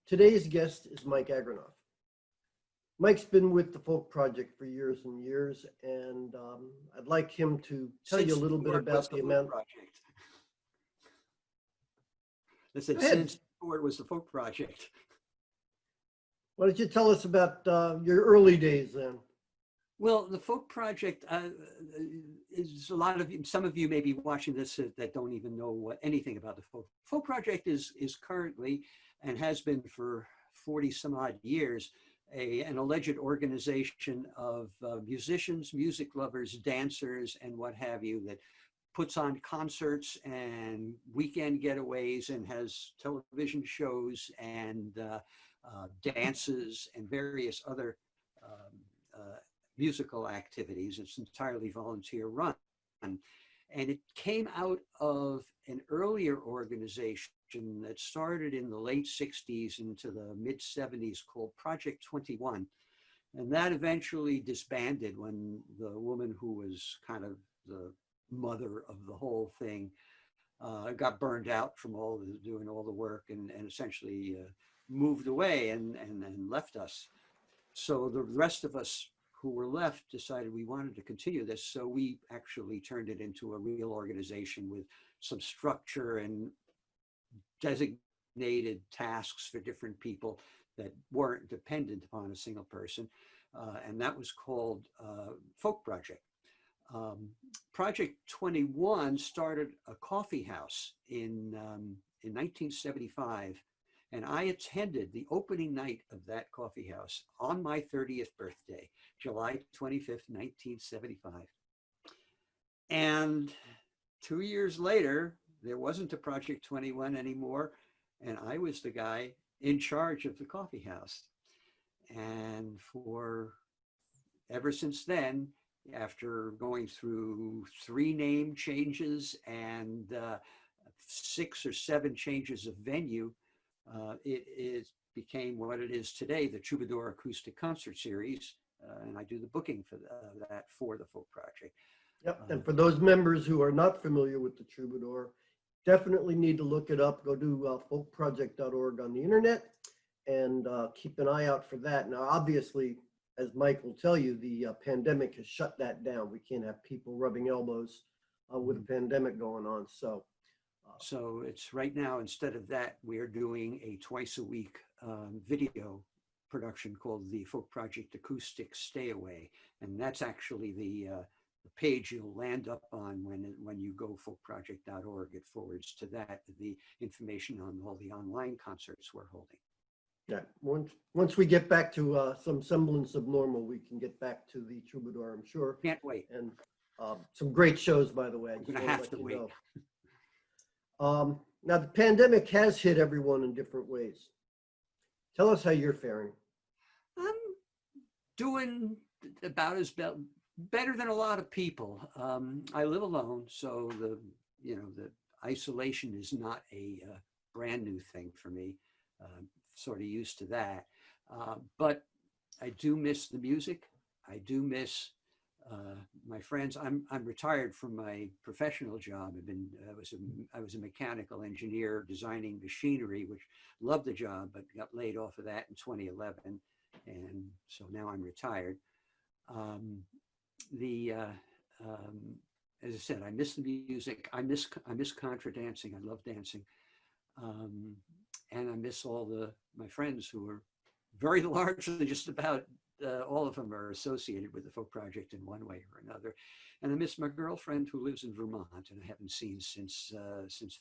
Today's guest is Mike Agranoff. Mike's been with the Folk Project for years and years, and I'd like him to tell you a little bit about the amount. Project. I said since it was the Folk Project. Why don't you tell us about your early days then? Well, the Folk Project is some of you may be watching this that don't even know anything about the Folk Project is currently and has been for 40 some odd years an alleged organization of musicians, music lovers, dancers, and what have you that puts on concerts and weekend getaways and has television shows and dances and various other musical activities. It's entirely volunteer run. And it came out of an earlier organization that started in the late 60s into the mid 70s called Project 21. And that eventually disbanded when the woman who was kind of the mother of the whole thing got burned out from doing all the work and essentially moved away and left us. So the rest of us who were left decided we wanted to continue this. So we actually turned it into a real organization with some structure and designated tasks for different people that weren't dependent upon a single person. And that was called Folk Project. Project 21 started a coffee house in 1975. And I attended the opening night of that coffee house on my 30th birthday, July 25th, 1975. And 2 years later, there wasn't a Project 21 anymore. And I was the guy in charge of the coffee house. And ever since then, after going through 3 name changes and 6 or 7 changes of venue, it became what it is today, the Troubadour Acoustic Concert Series, and I do the booking for that for the Folk Project. Yep, and for those members who are not familiar with the Troubadour, definitely need to look it up. Go to folkproject.org on the internet and keep an eye out for that. Now, obviously, as Mike will tell you, the pandemic has shut that down. We can't have people rubbing elbows with a pandemic going on, so. So it's right now, instead of that, we're doing a twice a week video production called the Folk Project Acoustic Stay Away. And that's actually the page you'll land up on when you go folkproject.org. It forwards to that, the information on all the online concerts we're holding. Yeah, once we get back to some semblance of normal, we can get back to the Troubadour, I'm sure. Can't wait. And some great shows, by the way. I'm gonna have to wait. Now, the pandemic has hit everyone in different ways. Tell us how you're faring. I'm doing about as better than a lot of people. I live alone, so the isolation is not a brand new thing for me. Sort of used to that, but I do miss the music. I do miss my friends. I'm retired from my professional job. I was a mechanical engineer designing machinery, which loved the job, but got laid off of that in 2011, and so now I'm retired. As I said, I miss the music. I miss contra dancing. I love dancing, and I miss all my friends who are very largely just about. All of them are associated with the Folk Project in one way or another. And I miss my girlfriend who lives in Vermont and I haven't seen since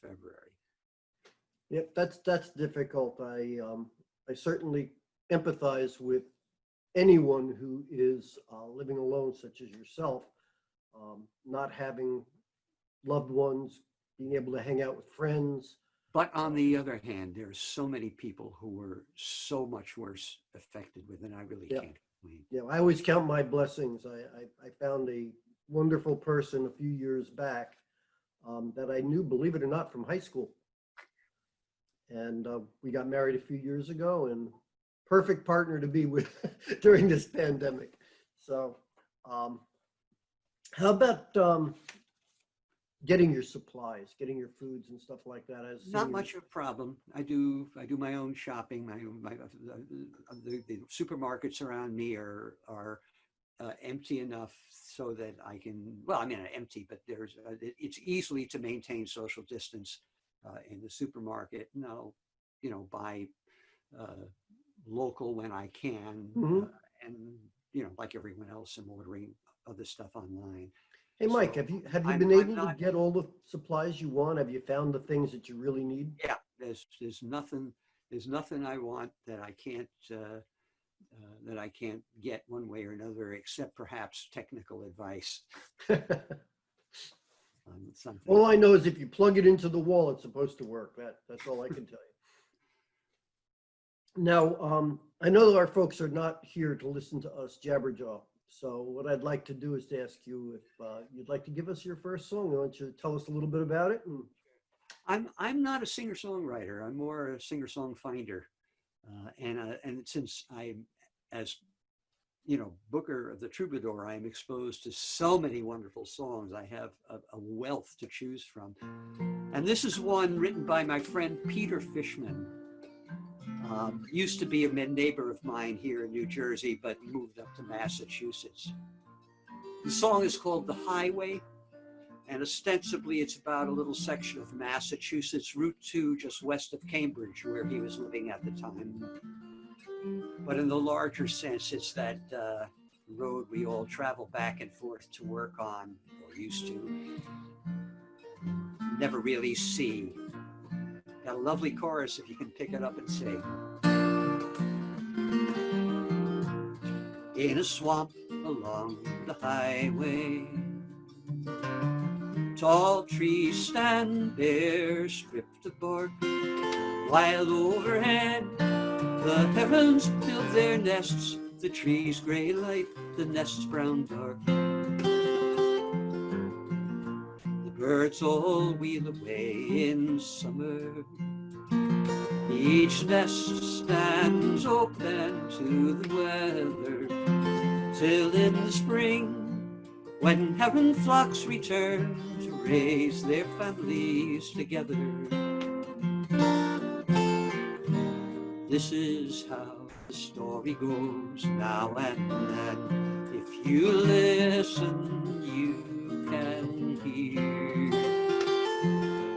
February. Yep, that's difficult. I certainly empathize with anyone who is living alone, such as yourself, not having loved ones, being able to hang out with friends. But on the other hand, there are so many people who were so much worse affected with it, and I really can't complain. Yeah, I always count my blessings. I found a wonderful person a few years back that I knew, believe it or not, from high school. And we got married a few years ago, and perfect partner to be with during this pandemic. So how about getting your supplies, getting your foods and stuff like that as Not seniors? much of a problem. I do my own shopping. The supermarkets around me are empty enough so that I can, well, I mean, empty, but it's easily to maintain social distance in the supermarket. And I'll, buy local when I can. Mhm. And, like everyone else, I'm ordering other stuff online. Hey, Mike, So have you I'm been able to not, get all the supplies you want? Have you found the things that you really need? yeah, there's nothing I want that I can't get one way or another, except perhaps technical advice on something. All I know is if you plug it into the wall, it's supposed to work. That's all I can tell you. Now, I know that our folks are not here to listen to us jabberjaw. So what I'd like to do is to ask you if you'd like to give us your first song. I want you to tell us a little bit about it. I'm not a singer-songwriter. I'm more a singer-song finder. And since I'm, as Booker of the Troubadour, I'm exposed to so many wonderful songs. I have a wealth to choose from. And this is one written by my friend Peter Fishman. Used to be a neighbor of mine here in New Jersey, but moved up to Massachusetts. The song is called The Highway, and ostensibly it's about a little section of Massachusetts, Route 2, just west of Cambridge, where he was living at the time. But in the larger sense, it's that road we all travel back and forth to work on, or used to, never really see. Got a lovely chorus if you can pick it up and sing. In a swamp along the highway, tall trees stand bare, stripped of bark, while overhead the herons build their nests, the trees gray light, the nests brown dark. The birds all wheel away in summer, each nest stands open to the weather, till in the spring, when heron flocks return to raise their families together. This is how the story goes now and then. If you listen, you can hear.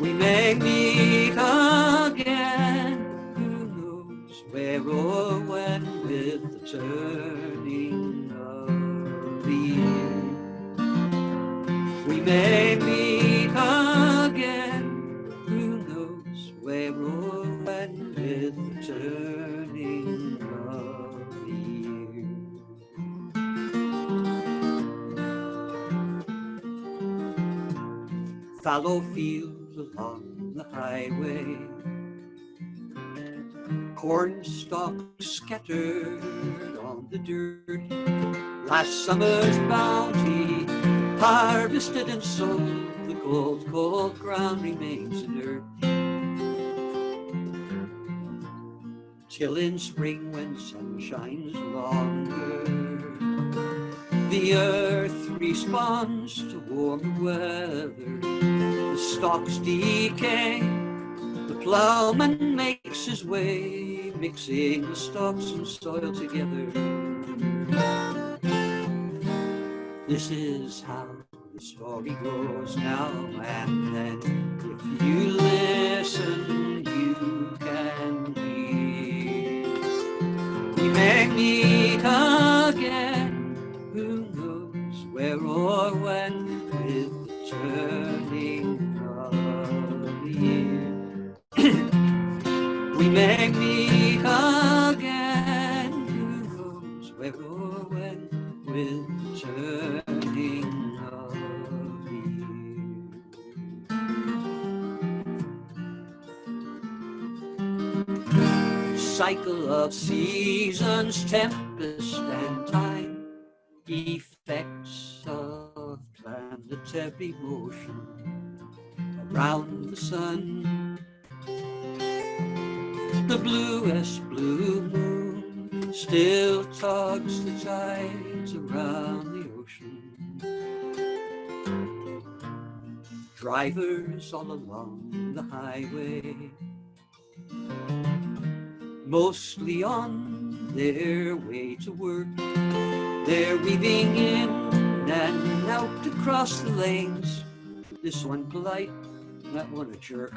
We may meet again, who knows where or when, with the turning of the year. We may meet again, who knows where or when, with the turning of the year. Fallow fields along the highway, corn stalks scattered on the dirt, last summer's bounty harvested and sold, the cold, cold ground remains inert. Till in spring, when sun shines longer, the earth responds to warmer weather. The stalks decay, the plowman makes his way, mixing the stalks and soil together. This is how the story goes now and then. If you listen, you can hear. We may meet again, who knows where or when, with the turning of the year. We may meet again, who knows where or when, with the turning of the year. Cycle of seasons, tempest and time, effects of planetary motion around the sun. The bluest blue moon still tugs the tides around the ocean. drivers all along the highway, mostly on their way to work. They're weaving in and out across the lanes, this one polite, that one a jerk.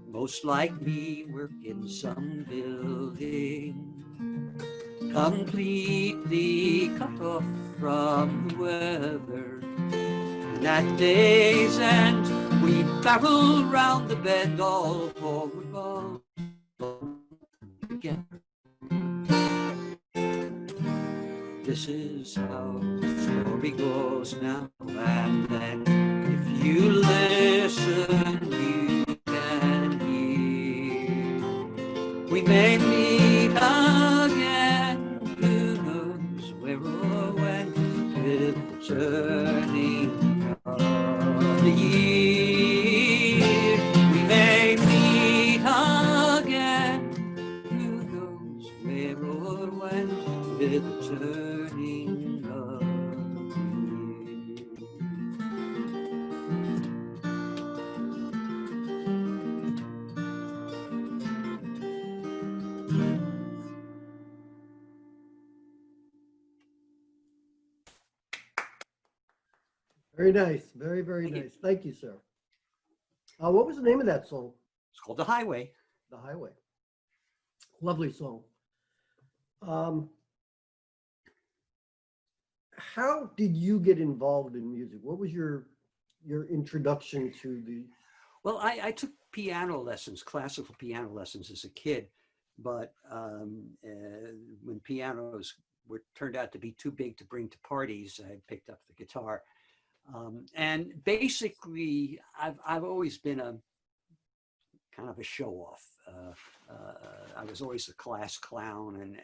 Most like me work in some building, completely cut off from the weather. And at day's end, we barrel round the bend, all forward bound together. This is how the story goes now and then. If you listen, you can hear. We may meet again, who knows where or when, with the turning of the year. We may meet again, who knows where or when, with the turning of the year. Very nice. Very, very Thank you. nice. Thank you, sir. What was the name of that song? It's called The Highway. The Highway. Lovely song. How did you get involved in music? What was your introduction to the? Well, I took piano lessons, classical piano lessons as a kid, but when pianos turned out to be too big to bring to parties, I picked up the guitar. And basically, I've always been a kind of a show-off. I was always a class clown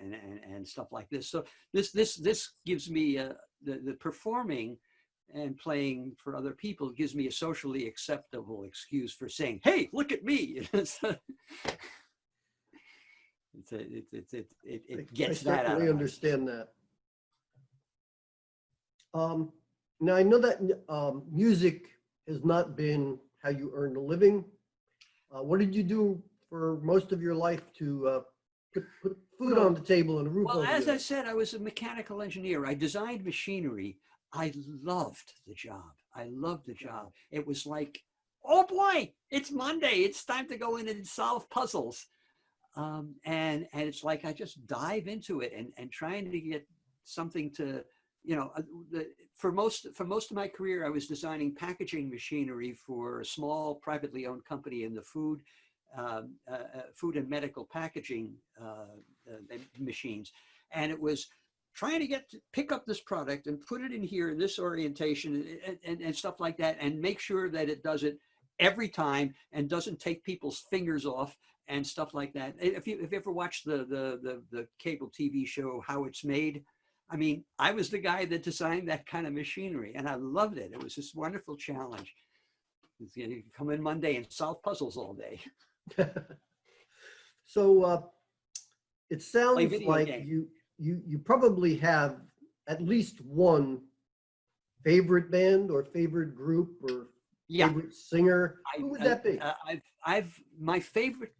and stuff like this. So this gives me the performing and playing for other people gives me a socially acceptable excuse for saying, "Hey, look at me." It gets that out. I understand that. Now I know that music has not been how you earned a living. What did you do for most of your life to put food on the table and a roof over your head? As I said, I was a mechanical engineer. I designed machinery. I loved the job. I loved the job. It was like, oh boy, it's Monday. It's time to go in and solve puzzles. And it's like I just dive into it and trying to get something to, you know, for most of my career, I was designing packaging machinery for a small privately owned company in the food and medical packaging machines. And it was trying to pick up this product and put it in here in this orientation and stuff like that, and make sure that it does it every time and doesn't take people's fingers off and stuff like that. If you ever watched the cable TV show How It's Made, I mean, I was the guy that designed that kind of machinery, and I loved it. It was this wonderful challenge. You come in Monday and solve puzzles all day. So it sounds like game. you probably have at least one favorite band or favorite group or favorite singer. Who would that be? My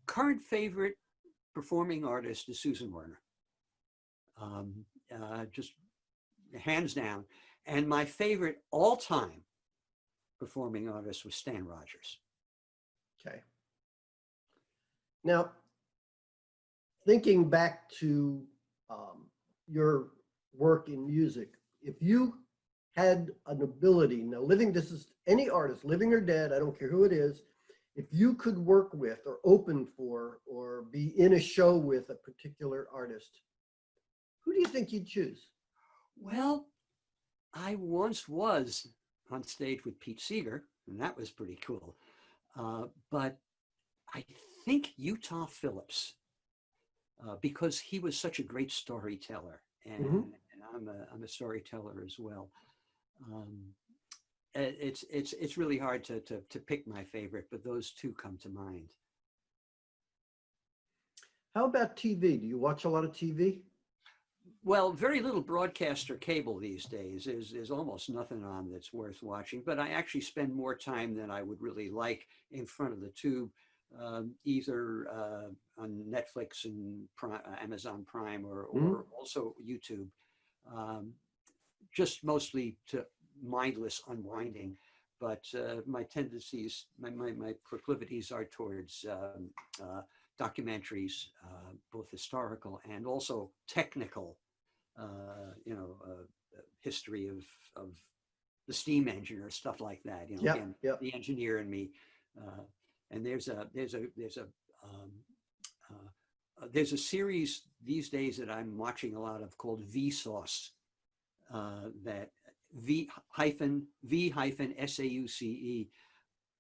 current favorite performing artist is Susan Werner. Just hands down. And my favorite all-time performing artist was Stan Rogers. Okay. Now, thinking back to your work in music, if you had an ability, now this is any artist, living or dead, I don't care who it is, if you could work with or open for or be in a show with a particular artist, who do you think you'd choose? Well, I once was on stage with Pete Seeger, and that was pretty cool. But I think Utah Phillips, because he was such a great storyteller, and I'm a storyteller as well. It's really hard to pick my favorite, but those two come to mind. How about TV? Do you watch a lot of TV? Well, very little broadcaster cable these days. There's almost nothing on that's worth watching, but I actually spend more time than I would really like in front of the tube, either on Netflix and Amazon Prime, or also YouTube, um, just mostly to mindless unwinding. But my tendencies, my proclivities are towards documentaries, both historical and also technical, history of the steam engine or stuff like that. Yeah, Again, yeah. the engineer in me. And um, there's a series these days that I'm watching a lot of called Vsauce. That V-Sauce.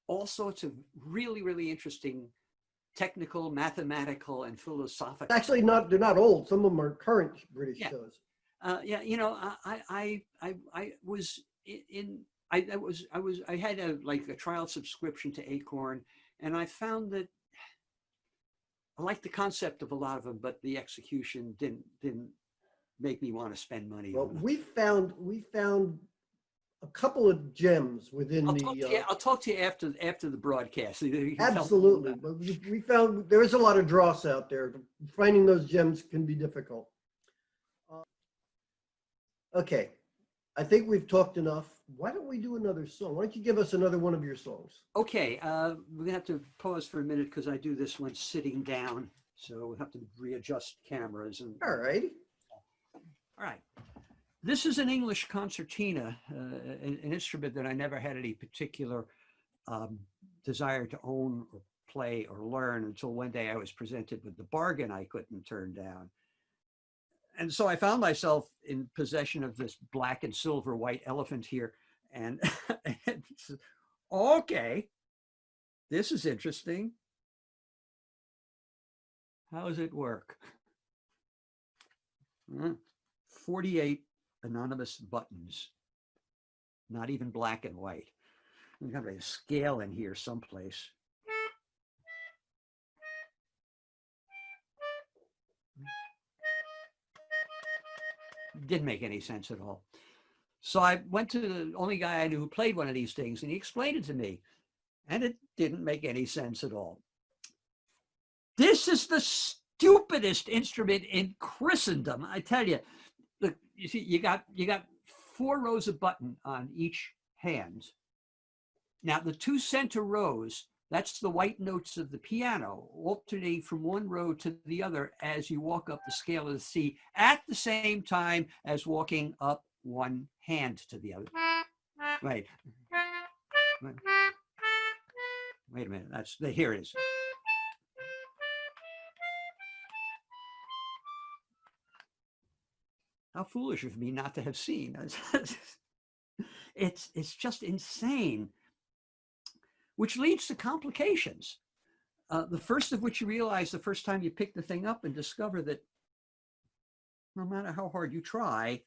All sorts of really, really interesting technical, mathematical, and philosophical. Actually, they're not old. Some of them are current British Yeah. shows. I was in. I had a trial subscription to Acorn, and I found that I liked the concept of a lot of them, but the execution didn't make me want to spend money Well, on them. we found a couple of gems within I'll talk to you after the broadcast. So you can absolutely. But we found there is a lot of dross out there. Finding those gems can be difficult. Okay, I think we've talked enough. Why don't we do another song? Why don't you give us another one of your songs? Okay, we're gonna have to pause for a minute because I do this one sitting down, so we'll have to readjust cameras. All righty. All right. This is an English concertina, an instrument that I never had any particular desire to own or play or learn until one day I was presented with the bargain I couldn't turn down. And so I found myself in possession of this black and silver white elephant here. And okay, this is interesting. How does it work? 48 anonymous buttons, not even black and white. We've got a scale in here someplace. Didn't make any sense at all. So I went to the only guy I knew who played one of these things, and he explained it to me, and it didn't make any sense at all. This is the stupidest instrument in Christendom, I tell you. Look, you see, you got 4 rows of button on each hand. Now, the 2 center rows, that's the white notes of the piano, alternating from one row to the other as you walk up the scale of the C at the same time as walking up one hand to the other. Wait. Wait a minute. Here it is. How foolish of me not to have seen. It's just insane. Which leads to complications. The first of which you realize the first time you pick the thing up and discover that no matter how hard you try,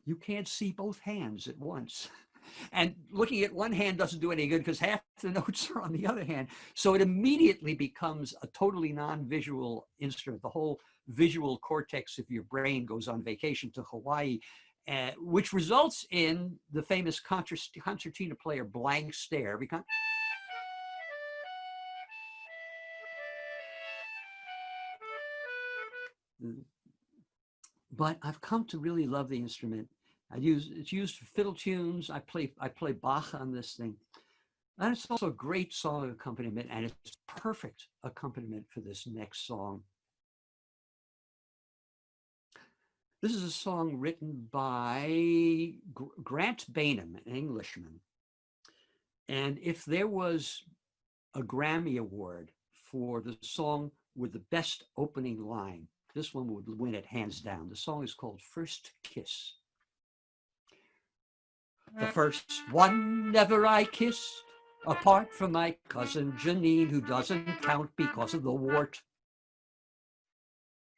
you can't see both hands at once. And looking at one hand doesn't do any good because half the notes are on the other hand. So it immediately becomes a totally non-visual instrument. The whole visual cortex of your brain goes on vacation to Hawaii, which results in the famous concertina player blank stare. But I've come to really love the instrument. It's used for fiddle tunes. I play Bach on this thing. And it's also a great song accompaniment, and it's perfect accompaniment for this next song. This is a song written by Grant Bainham, an Englishman. And if there was a Grammy Award for the song with the best opening line, this one would win it hands down. The song is called First Kiss. The first one ever I kissed, apart from my cousin Janine, who doesn't count because of the wart,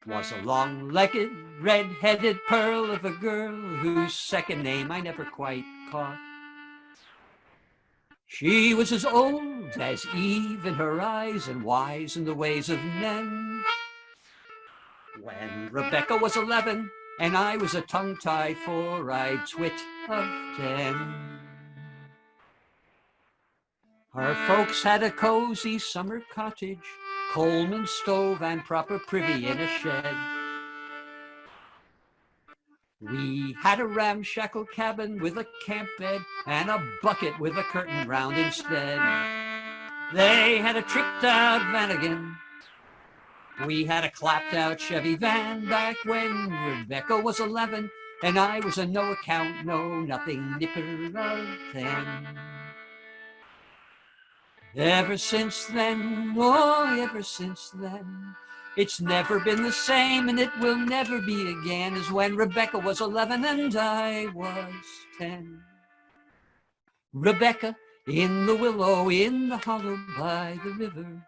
was a long-legged, red-headed pearl of a girl whose second name I never quite caught. She was as old as Eve in her eyes and wise in the ways of men. When Rebecca was 11 and I was a tongue-tied four-eyed twit of 10. Her folks had a cozy summer cottage, Coleman stove and proper privy in a shed. We had a ramshackle cabin with a camp bed and a bucket with a curtain round instead. They had a tricked-out Vanagon. We had a clapped-out Chevy van back when Rebecca was 11 and I was a no-account, no-nothing nipper of 10. Ever since then, oh, ever since then, it's never been the same and it will never be again as when Rebecca was 11 and I was 10. Rebecca in the willow, in the hollow by the river,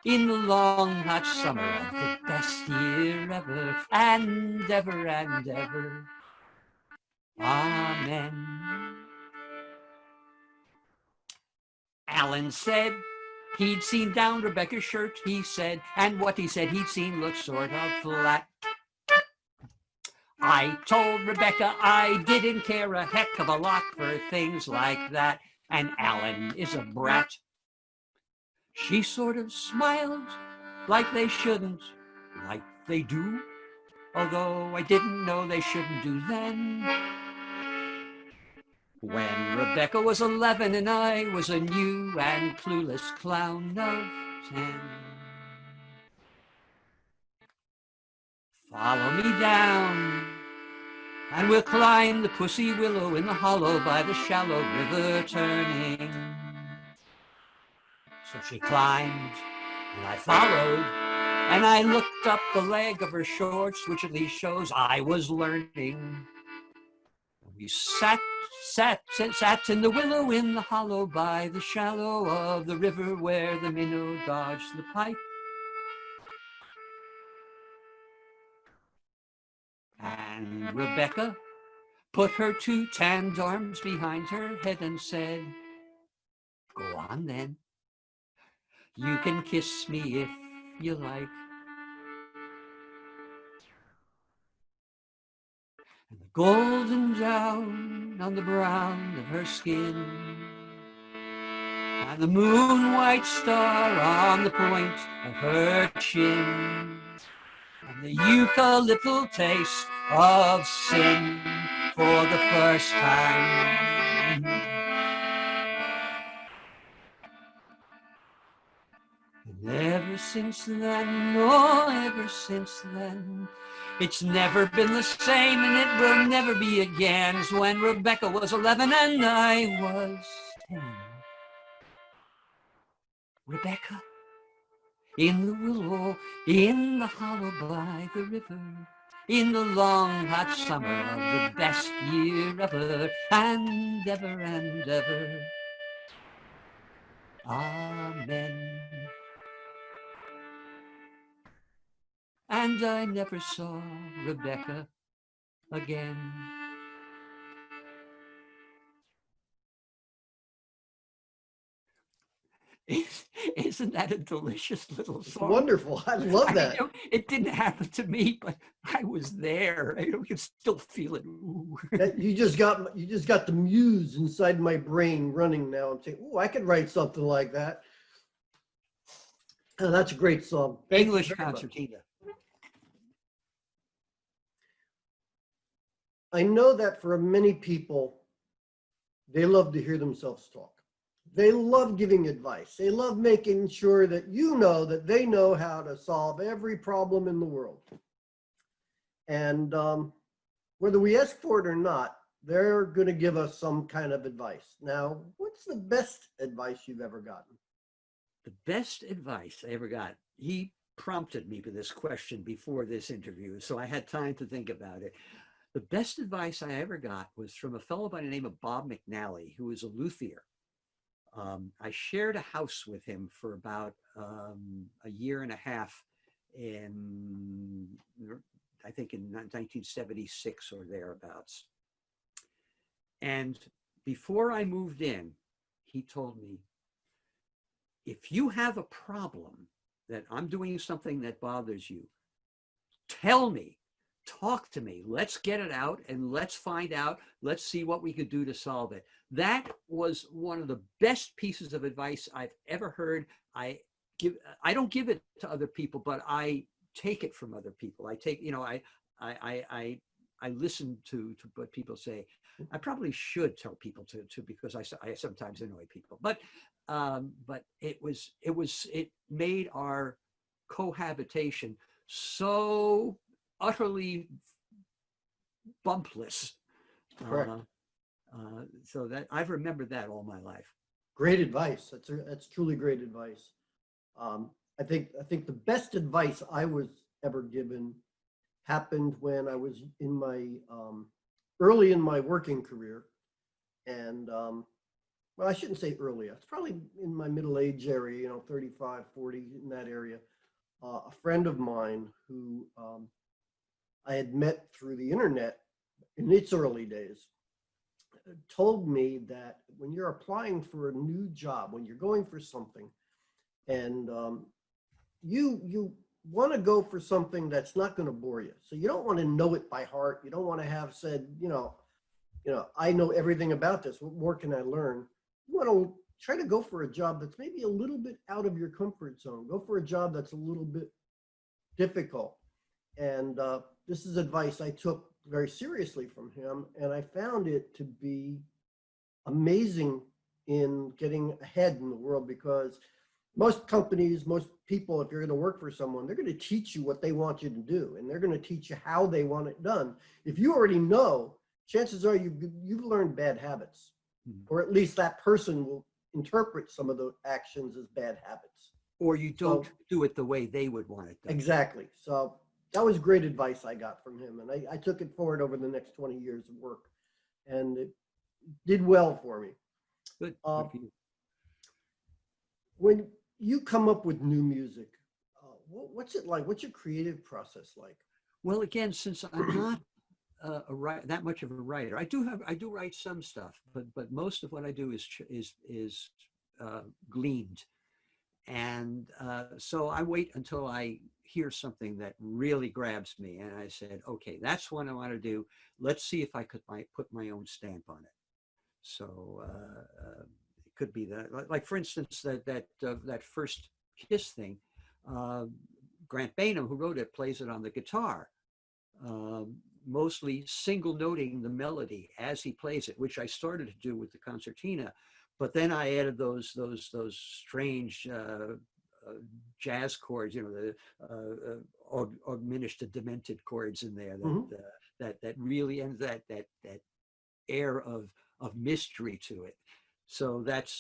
in the long hot summer of the best year ever, and ever and ever. Amen. Alan said he'd seen down Rebecca's shirt, he said, and what he said he'd seen looked sort of flat. I told Rebecca I didn't care a heck of a lot for things like that, and Alan is a brat. She sort of smiled, like they shouldn't, like they do, although I didn't know they shouldn't do then. When Rebecca was 11 and I was a new and clueless clown of 10. Follow me down, and we'll climb the pussy willow in the hollow by the shallow river turning. So she climbed, and I followed, and I looked up the leg of her shorts, which at least shows I was learning. We sat in the willow in the hollow by the shallow of the river where the minnow dodged the pike. And Rebecca put her two tanned arms behind her head and said, "Go on then. You can kiss me if you like." And the golden down on the brown of her skin, and the moon white star on the point of her chin, and the eucalyptal taste of sin for the first time. And ever since then, oh, ever since then, it's never been the same and it will never be again as when Rebecca was 11 and I was 10. Rebecca in the willow, in the hollow by the river, in the long hot summer of the best year ever, and ever and ever. Amen. And I never saw Rebecca again. Isn't that a delicious little It's song? wonderful. I love that. It didn't happen to me, but I was there. I can still feel it. Ooh. You just got the muse inside my brain running now. I'm saying, "Oh, I could write something like that." Oh, that's a great song. Thank English you very much. concertina. I know that for many people, they love to hear themselves talk. They love giving advice. They love making sure that you know that they know how to solve every problem in the world. And whether we ask for it or not, they're going to give us some kind of advice. Now, what's the best advice you've ever gotten? The best advice I ever got. He prompted me with this question before this interview, so I had time to think about it. The best advice I ever got was from a fellow by the name of Bob McNally, who was a luthier. I shared a house with him for about a year and a half in, I think in 1976 or thereabouts. And before I moved in, he told me, if you have a problem that I'm doing something that bothers you, tell me, talk to me, let's get it out and let's find out, let's see what we could do to solve it. That was one of the best pieces of advice I've ever heard. I don't give it to other people, but I take it from other people. I take, I listen to what people say. I probably should tell people to because I sometimes annoy people, but it made our cohabitation so utterly bumpless. Correct. So that I've remembered that all my life. Great advice. That's truly great advice. I think the best advice I was ever given happened when I was in my early in my working career, and well, I shouldn't say early. It's probably in my middle age area, 35, 40, in that area. A friend of mine who I had met through the internet in its early days told me that when you're applying for a new job, when you're going for something, and you want to go for something that's not going to bore you. So you don't want to know it by heart. You don't want to have said, I know everything about this. What more can I learn? You want to try to go for a job that's maybe a little bit out of your comfort zone. Go for a job that's a little bit difficult. And this is advice I took very seriously from him. And I found it to be amazing in getting ahead in the world, because most companies, most people, if you're going to work for someone, they're going to teach you what they want you to do, and they're going to teach you how they want it done. If you already know, chances are you've learned bad habits, or at least that person will interpret some of the actions as bad habits. Or you don't do it the way they would want it done. Exactly. So that was great advice I got from him, and I took it forward over the next 20 years of work, and it did well for me. Good. When you come up with new music, what's it like? What's your creative process like? Well, again, since I'm not that much of a writer, I do write some stuff, but most of what I do is gleaned, and so I wait until I hear something that really grabs me, and I said, okay, that's what I want to do. Let's see if I could put my own stamp on it. So it could be that, like for instance, that first Kiss thing. Grant Bainham, who wrote it, plays it on the guitar, mostly single noting the melody as he plays it, which I started to do with the concertina, but then I added those strange jazz chords, the diminished, demented chords in there that really, and that air of mystery to it. So that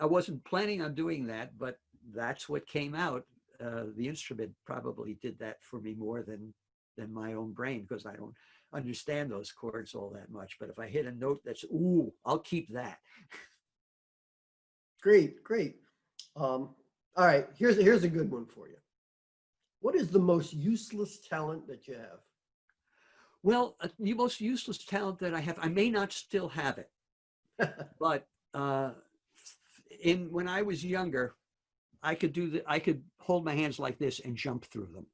I wasn't planning on doing that, but that's what came out. The instrument probably did that for me more than my own brain, because I don't understand those chords all that much. But if I hit a note that's, ooh, I'll keep that. Great. All right, here's a good one for you. What is the most useless talent that you have? Well, the most useless talent that I have, I may not still have it, but when I was younger, I could hold my hands like this and jump through them.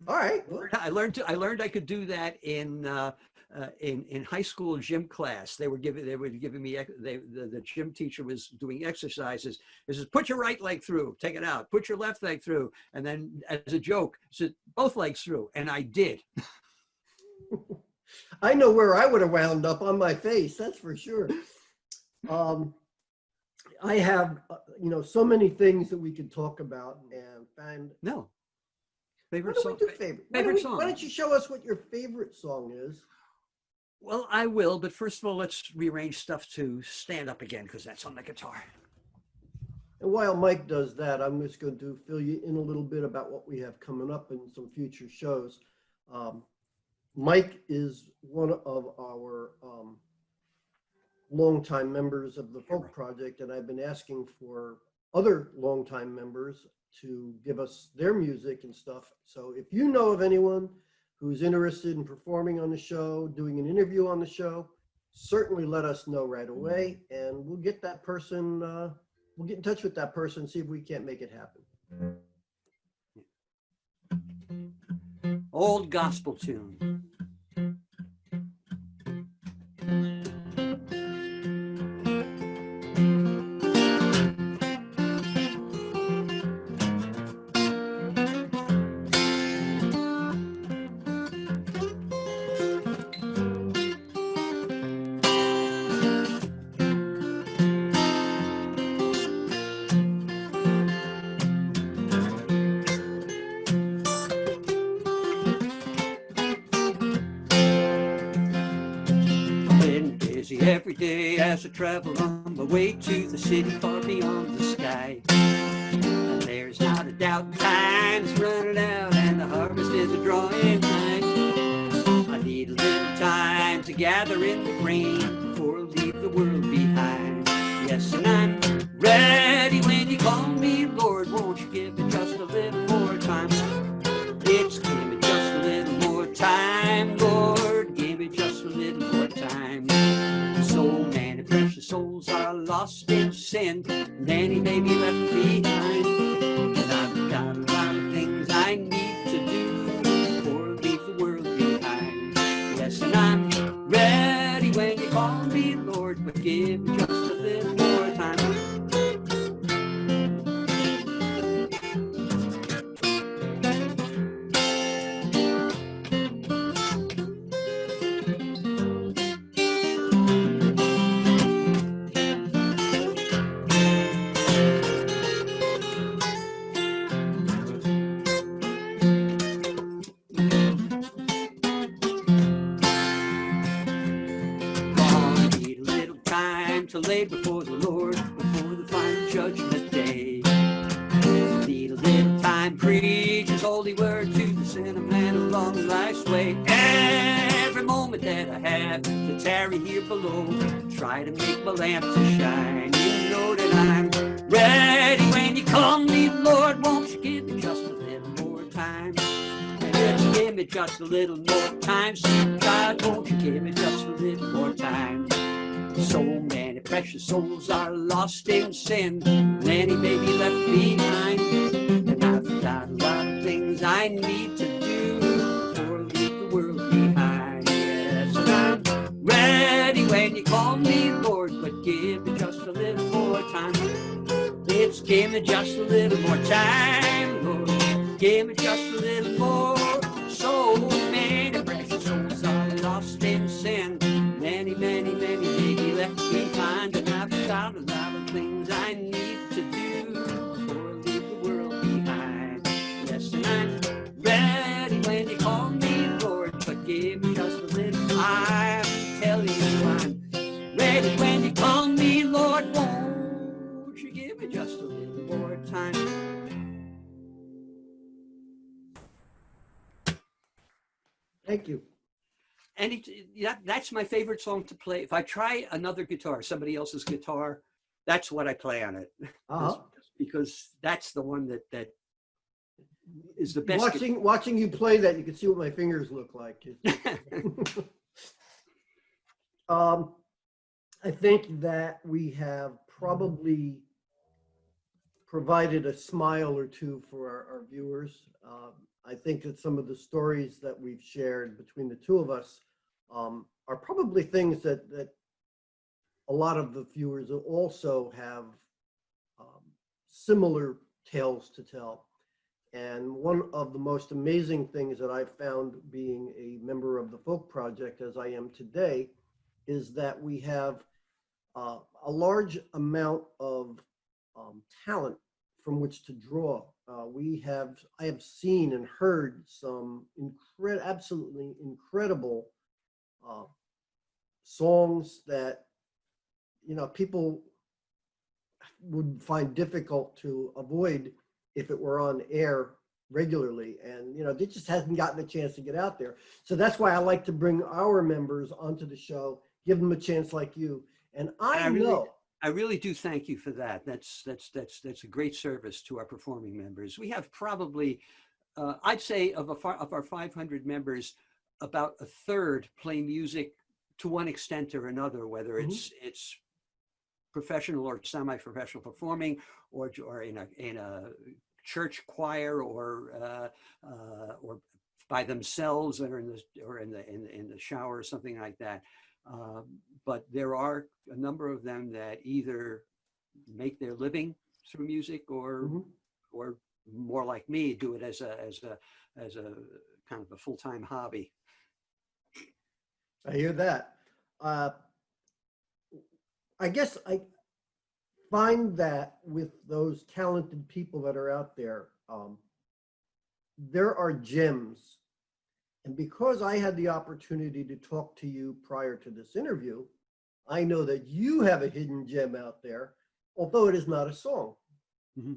All right. I learned I could do that in high school gym class. They were giving me, the gym teacher was doing exercises. He says, put your right leg through, take it out, put your left leg through. And then as a joke, said both legs through. And I did. I know where I would have wound up, on my face, that's for sure. I have, so many things that we could talk about, and no. Favorite why song. don't we do favorite song? Why don't you show us what your favorite song is? Well, I will, but first of all, let's rearrange stuff to stand up again, because that's on the guitar. And while Mike does that, I'm just going to fill you in a little bit about what we have coming up in some future shows. Mike is one of our longtime members of the Folk Project, and I've been asking for other longtime members to give us their music and stuff. So if you know of anyone who's interested in performing on the show, doing an interview on the show, certainly let us know right away, and we'll get that person, we'll get in touch with that person, see if we can't make it happen. Old gospel tune. Every day as I travel on my way to the city far beyond the sky. And there's not a doubt time's running out and the harvest is a drawing nigh. I need a little time to gather in the grain before I leave the world behind. Yes, and I'm ready when you call me, Lord. Won't you give me just a little more time? It's give me just a little more time, Lord. Give me just a little more time. So many precious souls are lost in sin, many may be left behind. And I've got a lot of things I need to do before I leave the world behind. Yes, and I'm ready when you call me, Lord, but give me just a little more time. To lay before the Lord before the final judgment day. Need a little time, preach His holy word to the sinner man along life's way. Every moment that I have to tarry here below, try to make my lamp to shine. You know that I'm ready when you call me, Lord. Won't you give me just a little more time? And just give me just a little more time, sweet God. Won't you give me just a little more time? So many precious souls are lost in sin, many may be left behind. And I've got a lot of things I need to do before I leave the world behind. Yes, and I'm ready when you call me, Lord, but give me just a little more time. It's give me just a little more time, Lord. Give me just a little more. So many precious souls are lost in sin, many, many, many may be left behind. And I've got a lot of things I need to do before I leave the world behind. Yes, and I'm ready when you call me, Lord, but give me just a little time. Tell you I'm ready when you call me, Lord. Won't you give me just a little more time? Thank you. And that's my favorite song to play. If I try another guitar, somebody else's guitar, that's what I play on it. Because that's the one that is the best. Watching you play that, you can see what my fingers look like. I think that we have probably provided a smile or two for our viewers. I think that some of the stories that we've shared between the two of us are probably things that a lot of the viewers also have similar tales to tell. And one of the most amazing things that I've found being a member of the Folk Project, as I am today, is that we have a large amount of talent from which to draw. I have seen and heard some absolutely incredible songs that, you know, people would find difficult to avoid if it were on air regularly. And, you know, they just hasn't gotten a chance to get out there. So that's why I like to bring our members onto the show, give them a chance like you. And I really do thank you for that. That's a great service to our performing members. We have probably, I'd say of our 500 members, about a third play music to one extent or another, whether it's professional or semi-professional performing, or in a church choir, or by themselves or in the shower or something like that. But there are a number of them that either make their living through music or more like me, do it as a kind of a full-time hobby. I hear that. I guess I find that with those talented people that are out there, there are gems. And because I had the opportunity to talk to you prior to this interview, I know that you have a hidden gem out there, although it is not a song. Mm-hmm.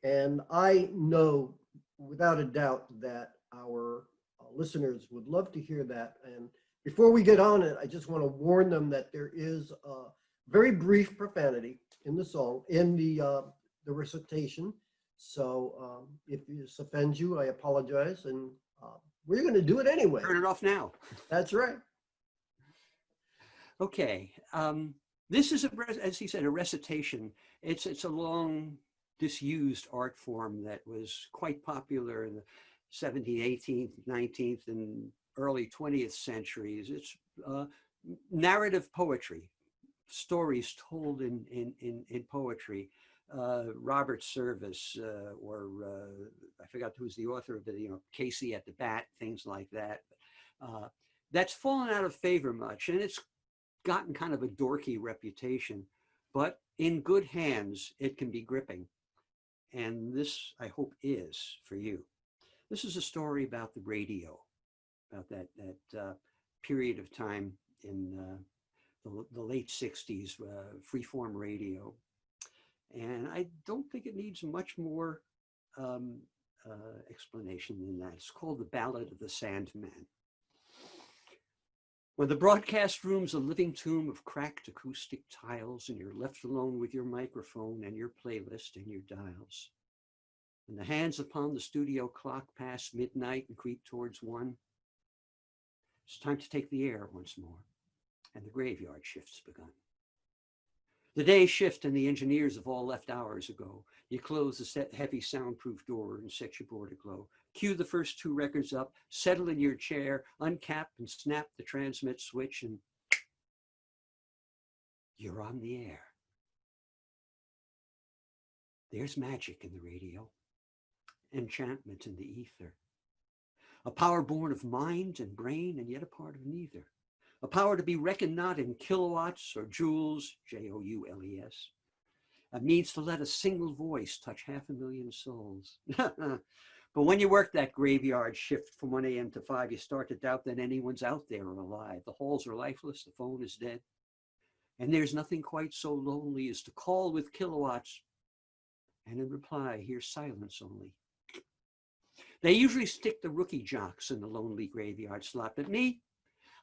And I know without a doubt that our listeners would love to hear that. And before we get on it, I just want to warn them that there is a very brief profanity in the song, in the recitation. So if this offends you, I apologize. And we're going to do it anyway. Turn it off now. That's right. Okay. This is, as he said, a recitation. It's a long, disused art form that was quite popular in the 17th, 18th, 19th, and early 20th centuries. It's narrative poetry, stories told in poetry. Robert Service, or I forgot who's the author of it, Casey at the Bat, things like that. That's fallen out of favor much, and it's gotten kind of a dorky reputation, but in good hands, it can be gripping. And this, I hope, is for you. This is a story about the radio, about that period of time in the late 60s, freeform radio. And I don't think it needs much more explanation than that. It's called The Ballad of the Sandman. When the broadcast room's a living tomb of cracked acoustic tiles and you're left alone with your microphone and your playlist and your dials, and the hands upon the studio clock pass midnight and creep towards 1, it's time to take the air once more, and the graveyard shift's begun. The day shift and the engineers have all left hours ago. You close the heavy soundproof door and set your board aglow. Cue the first 2 records up, settle in your chair, uncap and snap the transmit switch, and you're on the air. There's magic in the radio, enchantment in the ether, a power born of mind and brain and yet a part of neither. A power to be reckoned not in kilowatts or joules, Joules, a means to let a single voice touch 500,000 souls. But when you work that graveyard shift from 1 a.m. to 5, you start to doubt that anyone's out there or alive. The halls are lifeless, the phone is dead. And there's nothing quite so lonely as to call with kilowatts and in reply hear silence only. They usually stick the rookie jocks in the lonely graveyard slot, but me,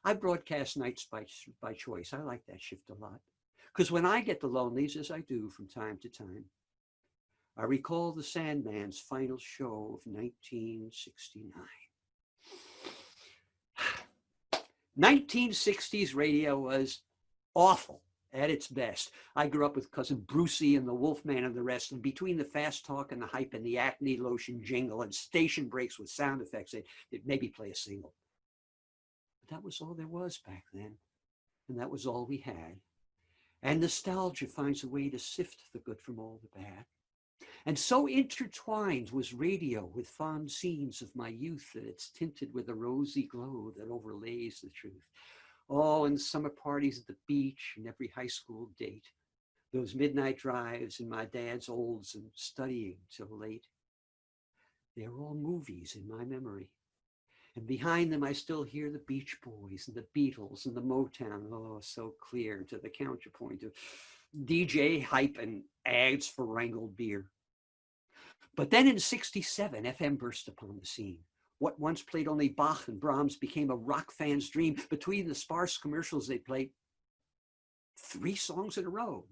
I broadcast nights by choice. I like that shift a lot. Because when I get the lonelies, as I do from time to time, I recall the Sandman's final show of 1969. 1960s radio was awful at its best. I grew up with Cousin Brucey and the Wolfman and the rest, and between the fast talk and the hype and the Acne lotion jingle and station breaks with sound effects, they'd maybe play a single. But that was all there was back then, and that was all we had. And nostalgia finds a way to sift the good from all the bad. And so intertwined was radio with fond scenes of my youth that it's tinted with a rosy glow that overlays the truth. Oh, and summer parties at the beach and every high school date. Those midnight drives in my dad's olds and studying till late. They're all movies in my memory. And behind them, I still hear the Beach Boys and the Beatles and the Motown, oh, so clear to the counterpoint of DJ hype and ads for wrangled beer. But then in '67, FM burst upon the scene. What once played only Bach and Brahms became a rock fan's dream. Between the sparse commercials, they played 3 songs in a row.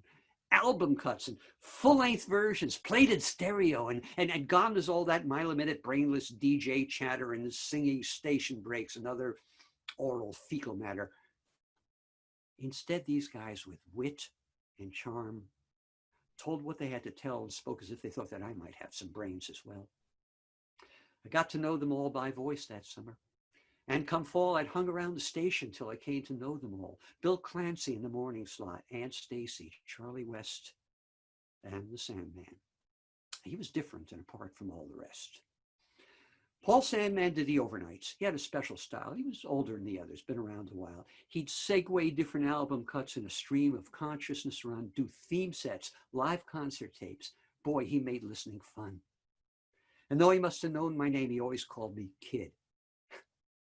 Album cuts and full-length versions played in stereo, and gone is all that mile-a-minute brainless DJ chatter and singing station breaks and other oral fecal matter. Instead, these guys with wit and charm told what they had to tell and spoke as if they thought that I might have some brains as well. I got to know them all by voice that summer. And come fall, I'd hung around the station till I came to know them all. Bill Clancy in the morning slot, Aunt Stacy, Charlie West, and the Sandman. He was different and apart from all the rest. Paul Sandman did the overnights. He had a special style. He was older than the others, been around a while. He'd segue different album cuts in a stream of consciousness around, do theme sets, live concert tapes. Boy, he made listening fun. And though he must have known my name, he always called me Kid.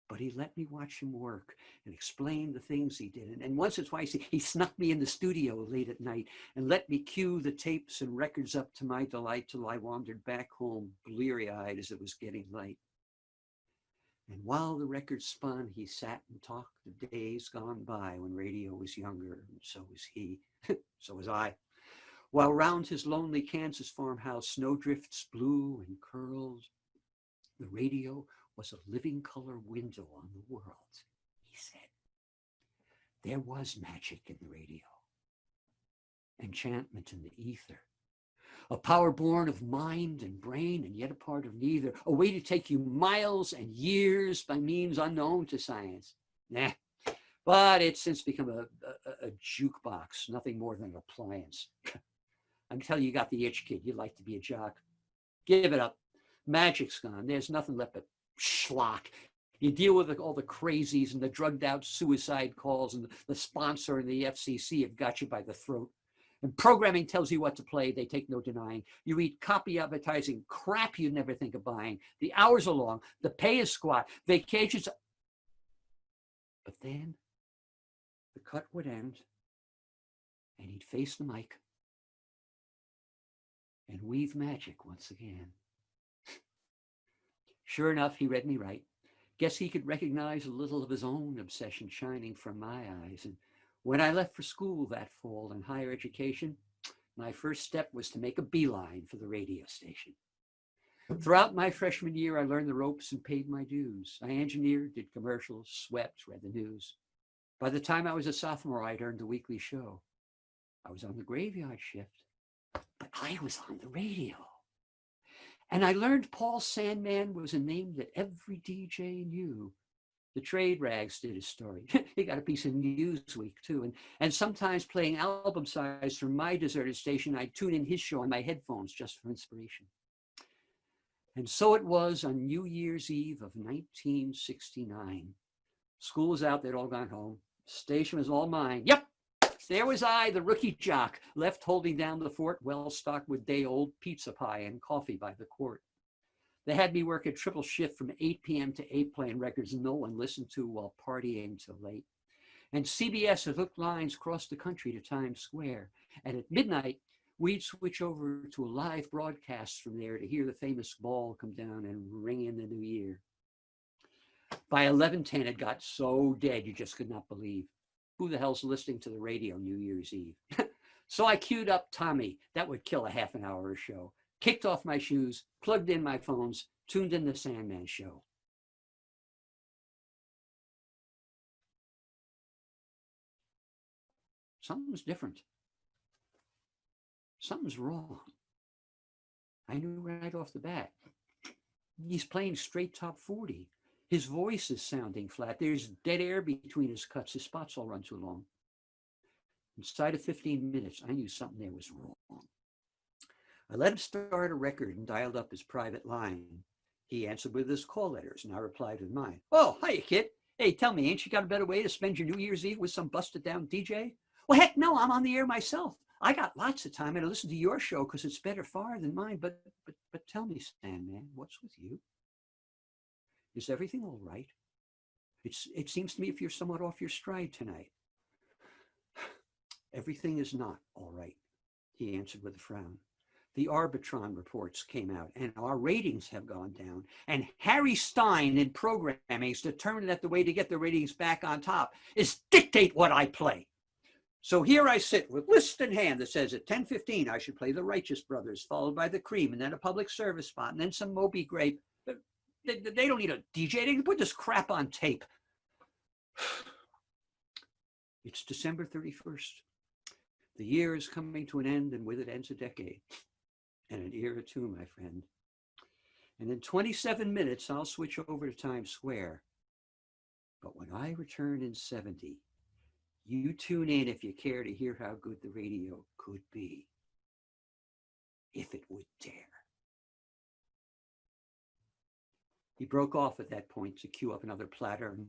But he let me watch him work and explain the things he did. And once or twice, he snuck me in the studio late at night and let me cue the tapes and records up to my delight till I wandered back home, bleary-eyed as it was getting light. And while the record spun, he sat and talked of days gone by when radio was younger, and so was he, so was I. While round his lonely Kansas farmhouse, snowdrifts blew and curled, the radio was a living color window on the world, he said. There was magic in the radio, enchantment in the ether, a power born of mind and brain and yet a part of neither, a way to take you miles and years by means unknown to science. Nah, but it's since become a jukebox, nothing more than an appliance. I can tell you got the itch, kid. You like to be a jock. Give it up. Magic's gone. There's nothing left but schlock. You deal with all the crazies and the drugged out suicide calls, and the sponsor and the FCC have got you by the throat. And programming tells you what to play. They take no denying. You read copy advertising, crap you'd never think of buying. The hours are long. The pay is squat. Vacations. But then the cut would end and he'd face the mic and weave magic once again. Sure enough, he read me right. Guess he could recognize a little of his own obsession shining from my eyes. And when I left for school that fall in higher education, my first step was to make a beeline for the radio station. Throughout my freshman year, I learned the ropes and paid my dues. I engineered, did commercials, swept, read the news. By the time I was a sophomore, I'd earned a weekly show. I was on the graveyard shift, but I was on the radio. And I learned Paul Sandman was a name that every DJ knew. The trade rags did his story. He got a piece of Newsweek too. And sometimes playing album size from my deserted station, I'd tune in his show on my headphones just for inspiration. And so it was on New Year's Eve of 1969. School was out, they'd all gone home. Station was all mine. Yep, there was I, the rookie jock, left holding down the fort, well stocked with day-old pizza pie and coffee by the quart. They had me work a triple shift from 8 p.m. to 8 playing records no one listened to while partying till late. And CBS had hooked lines across the country to Times Square. And at midnight, we'd switch over to a live broadcast from there to hear the famous ball come down and ring in the new year. By 11:10, it got so dead you just could not believe. Who the hell's listening to the radio New Year's Eve? So I queued up Tommy. That would kill a half an hour show. Kicked off my shoes, plugged in my phones, tuned in the Sandman show. Something's different. Something's wrong. I knew right off the bat. He's playing straight top 40. His voice is sounding flat. There's dead air between his cuts. His spots all run too long. Inside of 15 minutes, I knew something there was wrong. I let him start a record and dialed up his private line. He answered with his call letters, and I replied with mine. Oh, hiya, kid. Hey, tell me, ain't you got a better way to spend your New Year's Eve with some busted-down DJ? Well, heck no, I'm on the air myself. I got lots of time, and I listen to your show because it's better far than mine. But tell me, Sandman, what's with you? Is everything all right? It seems to me if you're somewhat off your stride tonight. Everything is not all right, he answered with a frown. The Arbitron reports came out, and our ratings have gone down. And Harry Stein in programming is determined that the way to get the ratings back on top is dictate what I play. So here I sit with list in hand that says at 10:15 I should play the Righteous Brothers, followed by the Cream, and then a public service spot, and then some Moby Grape. They don't need a DJ. They can put this crap on tape. It's December 31st. The year is coming to an end, and with it ends a decade. And an era too, my friend. And in 27 minutes, I'll switch over to Times Square. But when I return in 70, you tune in if you care to hear how good the radio could be, if it would dare. He broke off at that point to cue up another platter, and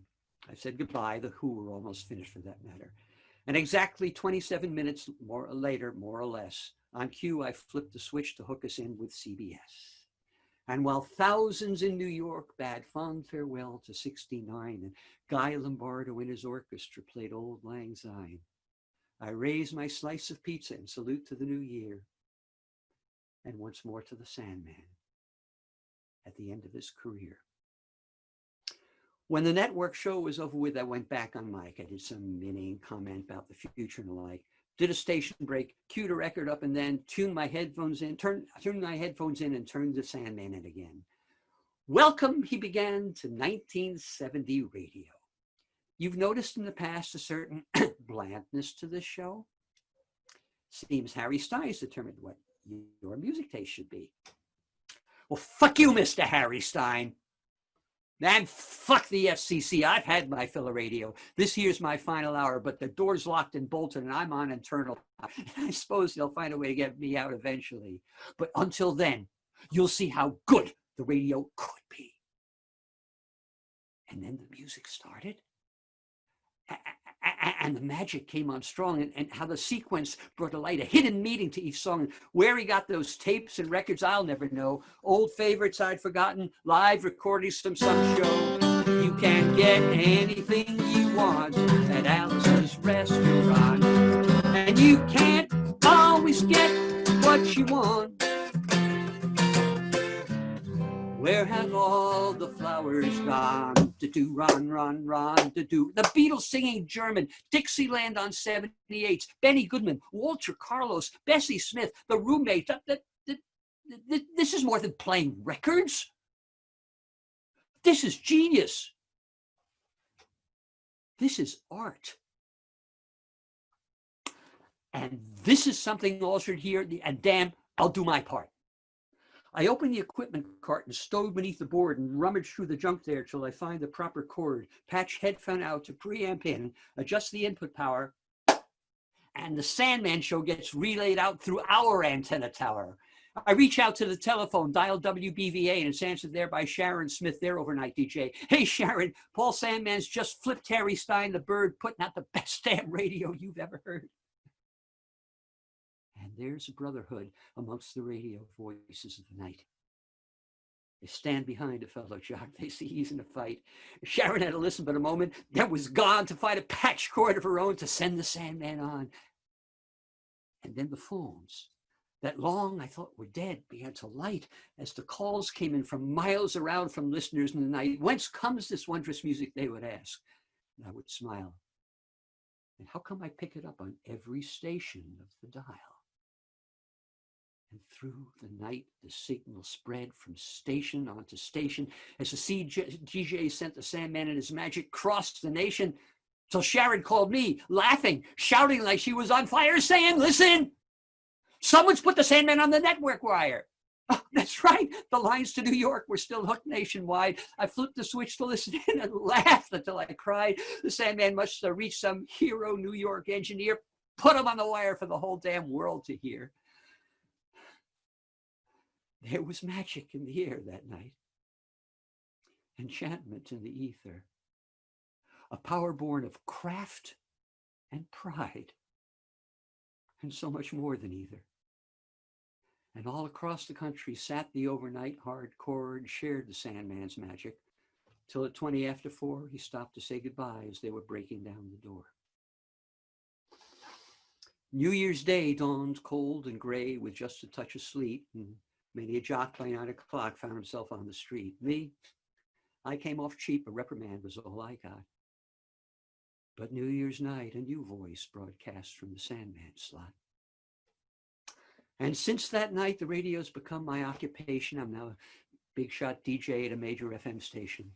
I said goodbye. The Who were almost finished for that matter. And exactly 27 minutes later, more or less, on cue, I flipped the switch to hook us in with CBS. And while thousands in New York bade fond farewell to '69 and Guy Lombardo and his orchestra played Auld Lang Syne, I raised my slice of pizza in salute to the new year and once more to the Sandman at the end of his career. When the network show was over with, I went back on Mike. I did some inane comment about the future and the like. Did a station break, queued a record up, and then tuned my headphones in, turned my headphones in, and turned the Sandman in again. Welcome, he began, to 1970 radio. You've noticed in the past a certain blandness to this show. Seems Harry Stein's determined what your music taste should be. Well, fuck you, Mr. Harry Stein. And fuck the FCC. I've had my fill of radio. This here's my final hour, but the door's locked and bolted and I'm on internal. I suppose they'll find a way to get me out eventually. But until then, you'll see how good the radio could be. And then the music started. And the magic came on strong, and how the sequence brought to light a hidden meaning to each song. Where he got those tapes and records, I'll never know. Old favorites I'd forgotten, live recordings from some show. You can get anything you want at Alice's restaurant. And you can't always get what you want. Where have all the flowers gone? Do run, run, run, do. The Beatles singing German, Dixieland on 78s, Benny Goodman, Walter Carlos, Bessie Smith, The Roommate. This is more than playing records. This is genius. This is art. And this is something altered here, and damn, I'll do my part. I open the equipment cart and stove beneath the board and rummage through the junk there till I find the proper cord, patch headphone out to preamp in, adjust the input power, and the Sandman show gets relayed out through our antenna tower. I reach out to the telephone, dial WBVA, and it's answered there by Sharon Smith, their overnight DJ. Hey, Sharon, Paul Sandman's just flipped Harry Stein the Bird, putting out the best damn radio you've ever heard. And there's a brotherhood amongst the radio voices of the night. They stand behind a fellow jock. They see he's in a fight. Sharon had to listen but a moment, then was gone to find a patch cord of her own to send the Sandman on. And then the phones, that long I thought were dead, began to light as the calls came in from miles around from listeners in the night. Whence comes this wondrous music, they would ask. And I would smile. And how come I pick it up on every station of the dial? And through the night, the signal spread from station onto station as the DJ sent the Sandman and his magic crossed the nation till Sharon called me, laughing, shouting like she was on fire, saying, listen, someone's put the Sandman on the network wire. Oh, that's right. The lines to New York were still hooked nationwide. I flipped the switch to listen in and laughed until I cried. The Sandman must have reached some hero New York engineer, put him on the wire for the whole damn world to hear. There was magic in the air that night, enchantment in the ether, a power born of craft and pride, and so much more than either. And all across the country sat the overnight hardcore and shared the Sandman's magic, till at 20 after 4, he stopped to say goodbye as they were breaking down the door. New Year's Day dawned cold and gray with just a touch of sleet, and many a jock by 9 o'clock found himself on the street. Me, I came off cheap. A reprimand was all I got. But New Year's night, a new voice broadcast from the Sandman slot. And since that night, the radio's become my occupation. I'm now a big shot DJ at a major FM station.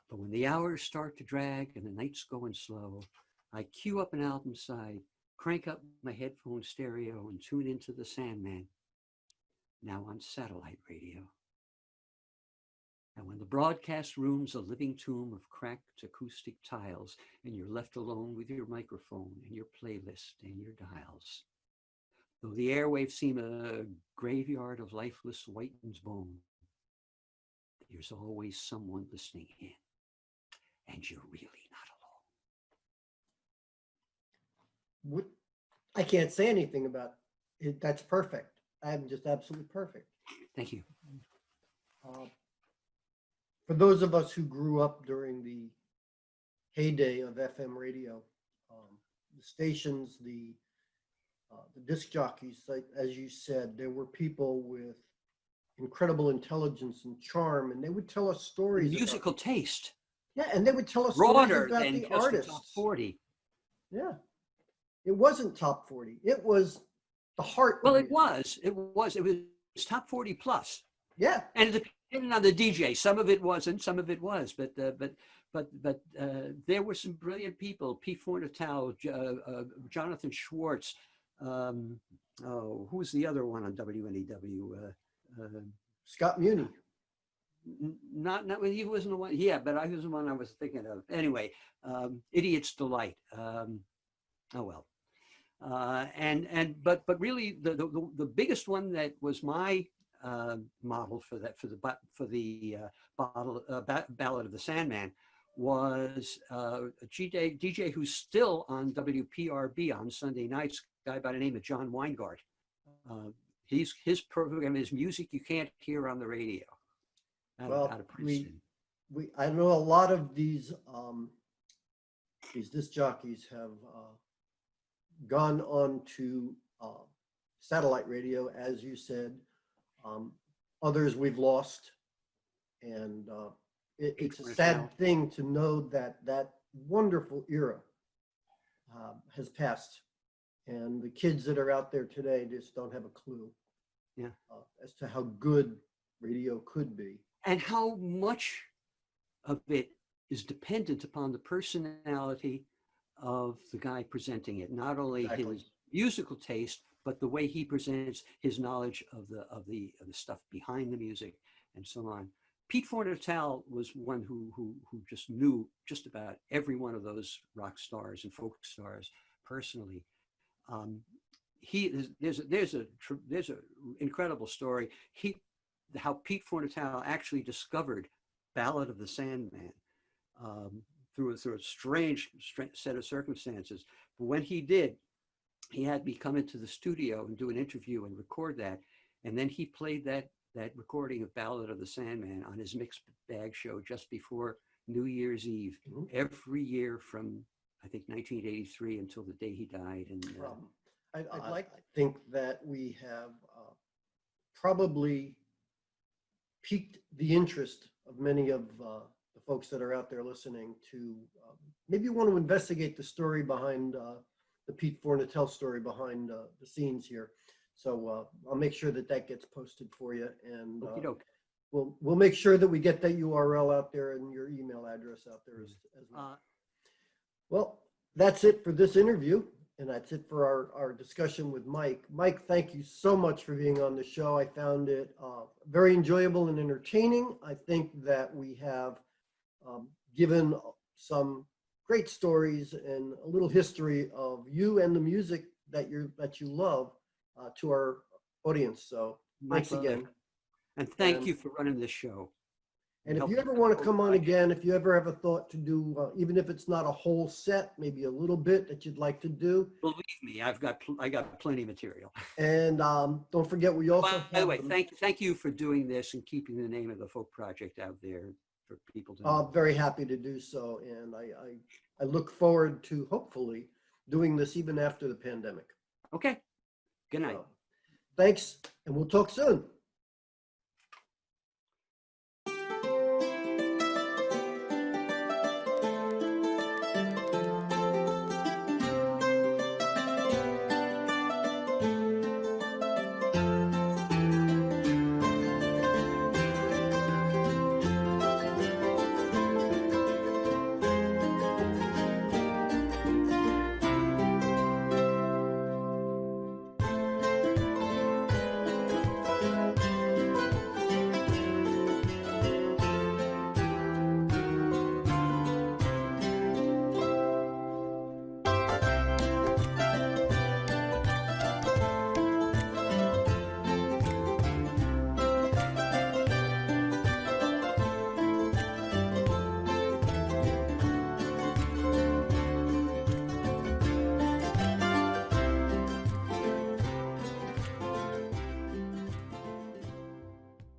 But when the hours start to drag and the night's going slow, I cue up an album side, crank up my headphone stereo, and tune into the Sandman, now on satellite radio. And when the broadcast room's a living tomb of cracked acoustic tiles, and you're left alone with your microphone and your playlist and your dials, though the airwaves seem a graveyard of lifeless whitened bone, there's always someone listening in, and you're really not alone. I can't say anything about it. That's perfect. I'm just absolutely perfect. Thank you. For those of us who grew up during the heyday of FM radio, the stations, the disc jockeys, as you said, there were people with incredible intelligence and charm, and they would tell us stories. Musical taste. Yeah, and they would tell us Broader stories about than the just artists. the top 40. Yeah, it wasn't top 40. It was the heart. Well, of it was top 40 plus. Yeah, and it depended on the DJ. Some of it wasn't, some of it was, but there were some brilliant people. Pete Fornatale, Jonathan Schwartz. Who was the other one on WNEW? Scott Muni. Not he wasn't the one. Yeah, but I was the one I was thinking of. Anyway, Idiot's Delight. Oh well. But really the biggest one that was my model for the Ballad of the Sandman was a DJ who's still on WPRB on Sunday nights, a guy by the name of John Weingart. His program is music you can't hear on the radio. Out of Princeton. I know a lot of these disc jockeys have gone on to satellite radio, as you said. Others we've lost, and it's a sad thing to know that that wonderful era has passed, and the kids that are out there today just don't have a clue as to how good radio could be. And how much of it is dependent upon the personality of the guy presenting it, not only his musical taste, but the way he presents, his knowledge of the stuff behind the music and so on. Pete Fornatale was one who just knew just about every one of those rock stars and folk stars personally. There's a incredible story. How Pete Fornatale actually discovered Ballad of the Sandman through a strange set of circumstances. But when he did, he had me come into the studio and do an interview and record that. And then he played that recording of Ballad of the Sandman on his Mixed Bag show just before New Year's Eve, every year from, I think, 1983 until the day he died. And I'd like to think that we have probably piqued the interest of many of the folks that are out there listening to maybe want to investigate the story behind the Pete Fornatale story behind the scenes here. So I'll make sure that gets posted for you, and we'll make sure that we get that URL out there and your email address out there as well. Well, that's it for this interview, and that's it for our discussion with Mike. Mike, thank you so much for being on the show. I found it very enjoyable and entertaining. I think that we have given some great stories and a little history of you and the music that you love to our audience. So thanks again. And thank you for running this show. And if you ever want to come on again, if you ever have a thought to do, even if it's not a whole set, maybe a little bit that you'd like to do. Believe me, I got plenty of material. And don't forget, we also by the way, thank you for doing this and keeping the name of the Folk Project out there for people to know. Very happy to do so. And I look forward to hopefully doing this even after the pandemic. Okay. Good night. Thanks, and we'll talk soon.